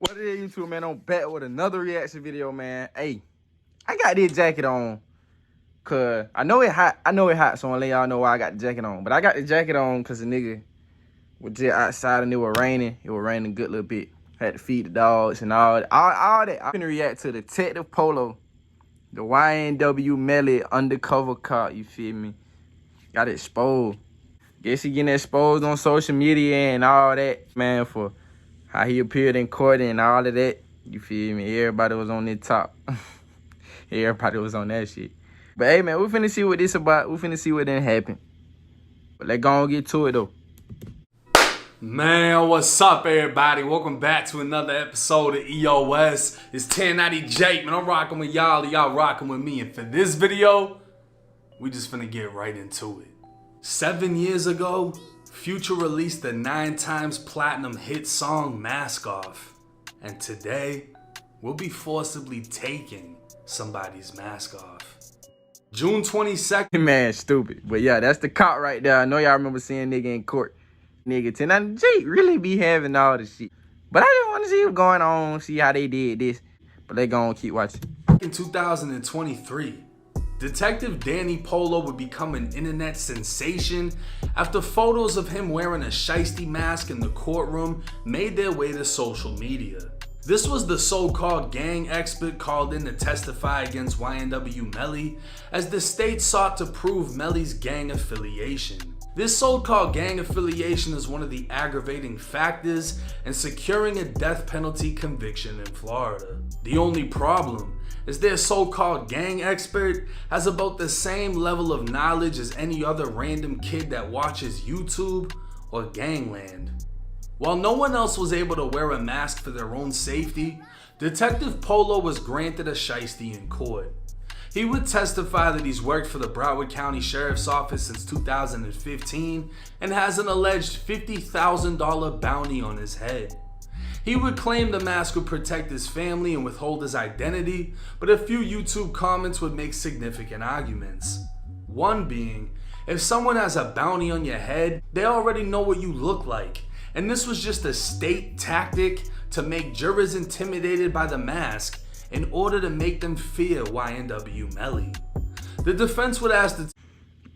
What it is, YouTube, man? I'm back with another reaction video, man. Hey, I got this jacket on because I know it hot. So I'm gonna let y'all know why I got the jacket on. But I got the jacket on because the nigga was just outside and it was raining. It was raining a good little bit. Had to feed the dogs and all that. I'm gonna react to Detective Polo, the YNW MELLY undercover cop. You feel me? Got exposed. Guess he getting exposed on social media and all that, man, for how he appeared in court and all of that. You feel me? Everybody was on the top. Everybody was on that shit. But hey, man, we finna see what this about. We finna see what didn't happen. But let's go and get to it, though. Man, what's up, everybody? Welcome back to another episode of EOS. It's 1090 Jake, man. I'm rocking with y'all, y'all rocking with me. And for this video, we just finna get right into it. 7 years ago, Future released the 9 times platinum hit song Mask Off. And today, we'll be forcibly taking somebody's mask off. June 22nd. Man, stupid. But yeah, that's the cop right there. I know y'all remember seeing nigga in court. Nigga 1090 Jake really be having all this shit. But I just want to see what's going on, see how they did this. But they gonna keep watching. In 2023, Detective Danny Polo would become an internet sensation after photos of him wearing a shiesty mask in the courtroom made their way to social media. This was the so-called gang expert called in to testify against YNW MELLY as the state sought to prove MELLY's gang affiliation. This so-called gang affiliation is one of the aggravating factors in securing a death penalty conviction in Florida. The only problem is their so-called gang expert has about the same level of knowledge as any other random kid that watches YouTube or Gangland. While no one else was able to wear a mask for their own safety, Detective Polo was granted a shiesty in court. He would testify that he's worked for the Broward County Sheriff's Office since 2015 and has an alleged $50,000 bounty on his head. He would claim the mask would protect his family and withhold his identity, but a few YouTube comments would make significant arguments. One being, if someone has a bounty on your head, they already know what you look like, and this was just a state tactic to make jurors intimidated by the mask in order to make them fear YNW MELLY. The defense would ask the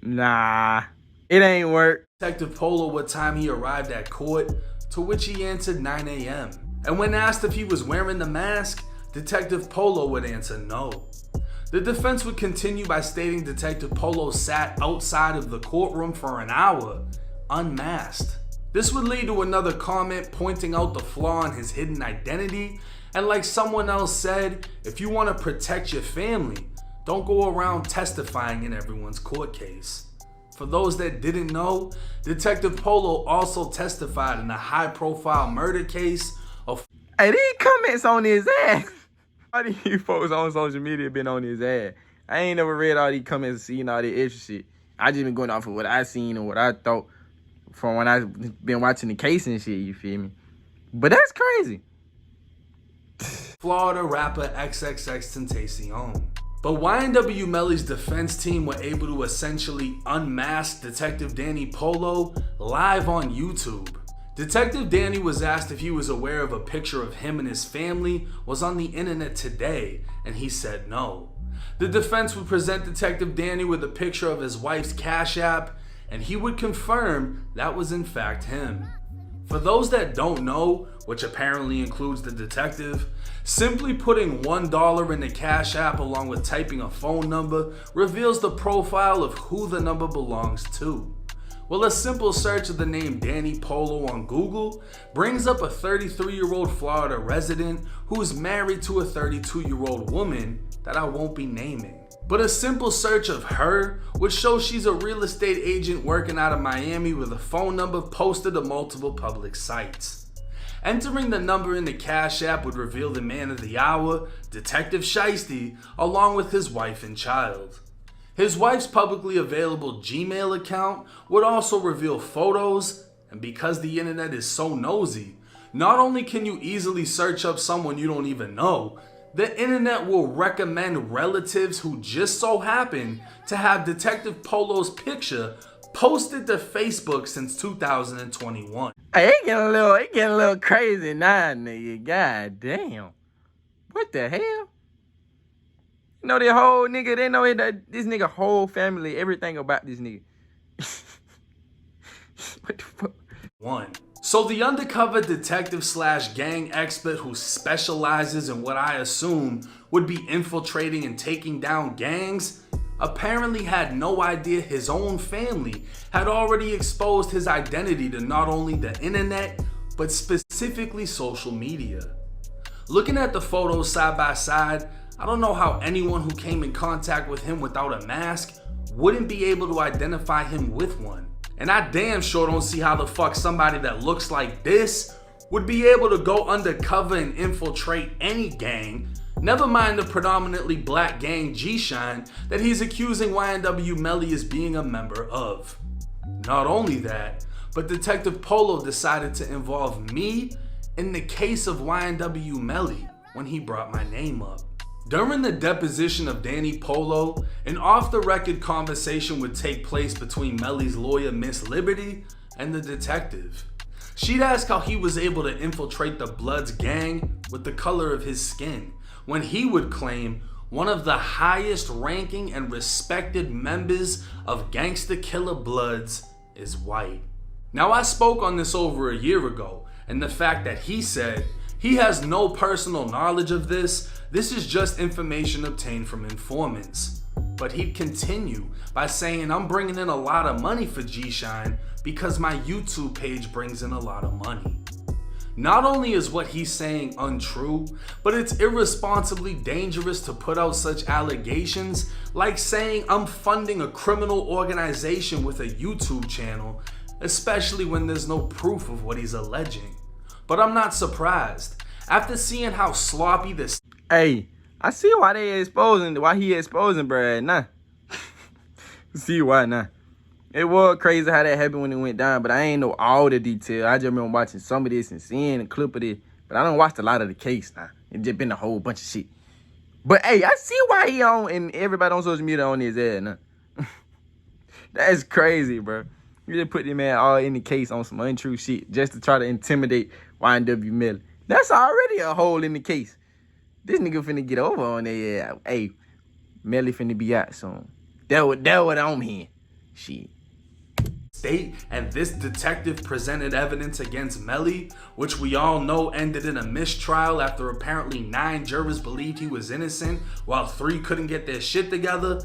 Nah, it ain't work. Detective Polo what time he arrived at court, to which he answered 9 a.m. And when asked if he was wearing the mask, Detective Polo would answer no. The defense would continue by stating Detective Polo sat outside of the courtroom for an hour, unmasked. This would lead to another comment pointing out the flaw in his hidden identity, and like someone else said, if you want to protect your family, don't go around testifying in everyone's court case. For those that didn't know, Detective Polo also testified in a high-profile murder case of... Hey, these comments on his ass. All these folks on social media been on his ass. I ain't never read all these comments and seen all this extra shit. I just been going off of what I seen and what I thought from when I've been watching the case and shit, you feel me? But that's crazy. Florida rapper XXXTentacion. But YNW MELLY's defense team were able to essentially unmask Detective Danny Polo live on YouTube. Detective Danny was asked if he was aware of a picture of him and his family was on the internet today, and he said no. The defense would present Detective Danny with a picture of his wife's Cash App, and he would confirm that was in fact him. For those that don't know, which apparently includes the detective, simply putting $1 in the Cash App along with typing a phone number reveals the profile of who the number belongs to. Well, a simple search of the name Danny Polo on Google brings up a 33-year-old Florida resident who is married to a 32-year-old woman that I won't be naming. But a simple search of her would show she's a real estate agent working out of Miami with a phone number posted to multiple public sites. Entering the number in the Cash App would reveal the man of the hour, Detective Shiesty, along with his wife and child. His wife's publicly available Gmail account would also reveal photos, and because the internet is so nosy, not only can you easily search up someone you don't even know, the internet will recommend relatives who just so happen to have Detective Polo's picture posted to Facebook since 2021. Hey, it getting a little crazy now, nigga. God damn. What the hell? You know the whole nigga, they know this nigga whole family, everything about this nigga. What the fuck? So the undercover detective / gang expert who specializes in what I assume would be infiltrating and taking down gangs apparently had no idea his own family had already exposed his identity to not only the internet, but specifically social media. Looking at the photos side by side, I don't know how anyone who came in contact with him without a mask wouldn't be able to identify him with one. And I damn sure don't see how the fuck somebody that looks like this would be able to go undercover and infiltrate any gang, never mind the predominantly black gang G-Shine that he's accusing YNW Melly as being a member of. Not only that, but Detective Polo decided to involve me in the case of YNW Melly when he brought my name up. During the deposition of Danny Polo, an off-the-record conversation would take place between Melly's lawyer Miss Liberty and the detective. She'd ask how he was able to infiltrate the Bloods gang with the color of his skin, when he would claim one of the highest ranking and respected members of Gangsta Killer Bloods is white. Now, I spoke on this over a year ago, and the fact that he said he has no personal knowledge of this is just information obtained from informants. But he'd continue by saying, I'm bringing in a lot of money for G-Shine because my YouTube page brings in a lot of money. Not only is what he's saying untrue, but it's irresponsibly dangerous to put out such allegations, like saying I'm funding a criminal organization with a YouTube channel, especially when there's no proof of what he's alleging. But I'm not surprised. After seeing how sloppy this... Hey, I see why he exposing Brad now. See why now. It was crazy how that happened when it went down, but I ain't know all the detail. I just remember watching some of this and seeing a clip of it, but I don't watch a lot of the case now. It just been a whole bunch of shit. But hey, I see why he on, and everybody on social media on his ass now. That's crazy, bro. You just put the man all in the case on some untrue shit just to try to intimidate YNW Melly. That's already a hole in the case. This nigga finna get over on that. Hey, Melly finna be out soon. That what I'm hearing. Shit. State, and this detective presented evidence against Melly, which we all know ended in a mistrial after apparently 9 jurors believed he was innocent while 3 couldn't get their shit together.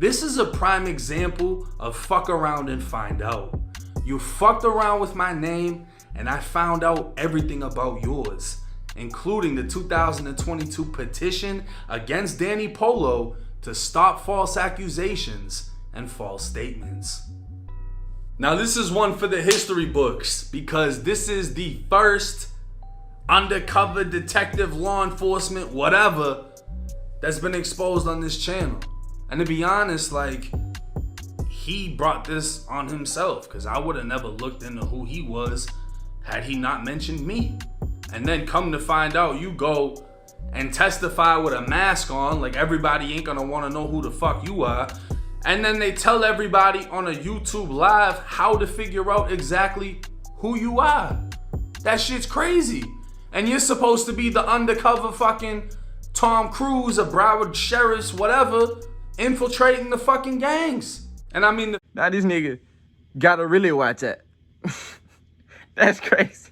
This is a prime example of fuck around and find out. You fucked around with my name and I found out everything about yours, including the 2022 petition against Danny Polo to stop false accusations and false statements. Now this is one for the history books because this is the first undercover detective, law enforcement, whatever, that's been exposed on this channel. And to be honest, like, he brought this on himself because I would have never looked into who he was had he not mentioned me. And then come to find out, you go and testify with a mask on, like everybody ain't gonna wanna know who the fuck you are. And then they tell everybody on a YouTube live how to figure out exactly who you are. That shit's crazy. And you're supposed to be the undercover fucking Tom Cruise or Broward Sheriffs, whatever, infiltrating the fucking gangs. And I mean, now this nigga gotta really watch that. That's crazy.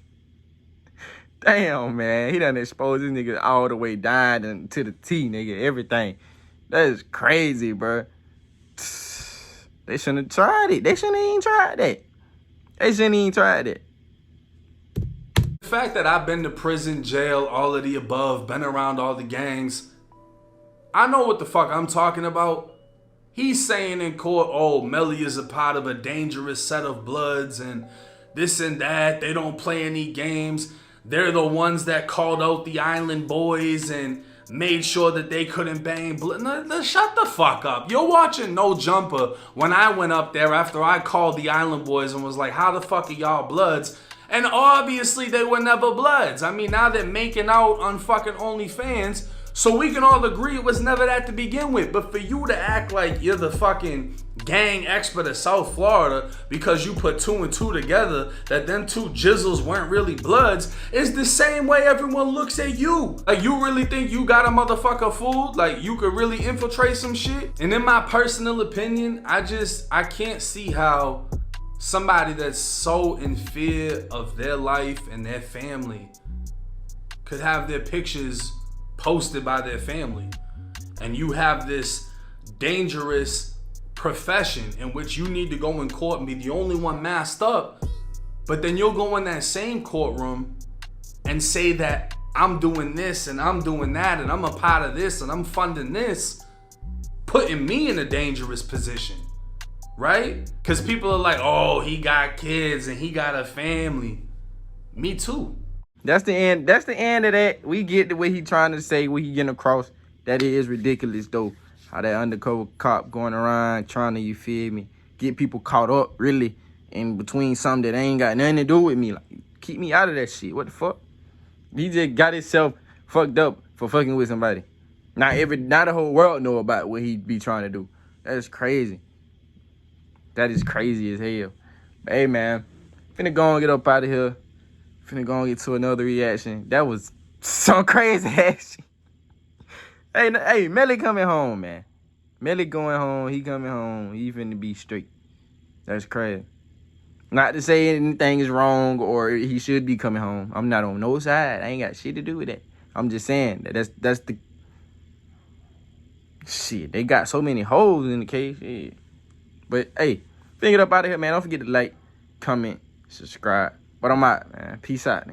Damn, man. He done exposed this nigga all the way down and to the T, nigga. Everything. That is crazy, bro. They shouldn't have tried it. They shouldn't have even tried that. They shouldn't even tried it. The fact that I've been to prison, jail, all of the above, been around all the gangs, I know what the fuck I'm talking about. He's saying in court, oh, Melly is a part of a dangerous set of Bloods and this and that. They don't play any games. They're the ones that called out the Island Boys and made sure that they couldn't bang blood. No, shut the fuck up. You're watching No Jumper when I went up there after I called the Island Boys and was like, how the fuck are y'all Bloods? And obviously they were never Bloods. I mean, now they're making out on fucking OnlyFans, So we can all agree it was never that to begin with. But for you to act like you're the fucking gang expert of South Florida because you put 2 and 2 together, that them two jizzles weren't really bloods, is the same way everyone looks at you. Like, you really think you got a motherfucker fooled? Like, you could really infiltrate some shit? And in my personal opinion, I can't see how somebody that's so in fear of their life and their family could have their pictures posted by their family. And you have this dangerous profession in which you need to go in court and be the only one masked up, but then you'll go in that same courtroom and say that I'm doing this and I'm doing that and I'm a part of this and I'm funding this, putting me in a dangerous position, right? Because people are like, oh, he got kids and he got a family. Me too. That's the end. That's the end of that. We get the way he trying to say, what he getting across. That is ridiculous, though. How that undercover cop going around trying to, you feel me, get people caught up, really, in between something that ain't got nothing to do with me. Like, keep me out of that shit. What the fuck? He just got himself fucked up for fucking with somebody. Not the whole world know about what he be trying to do. That's crazy. That is crazy as hell. But hey, man, finna go and get up out of here. Finna go and get to another reaction. That was some crazy action. Hey, Melly coming home, man. Melly going home. He coming home. He finna be straight. That's crazy. Not to say anything is wrong or he should be coming home. I'm not on no side. I ain't got shit to do with that. I'm just saying that that's the shit. They got so many holes in the case. Yeah. But hey, finna get up out of here, man. Don't forget to like, comment, subscribe. But I'm out, man. Peace out.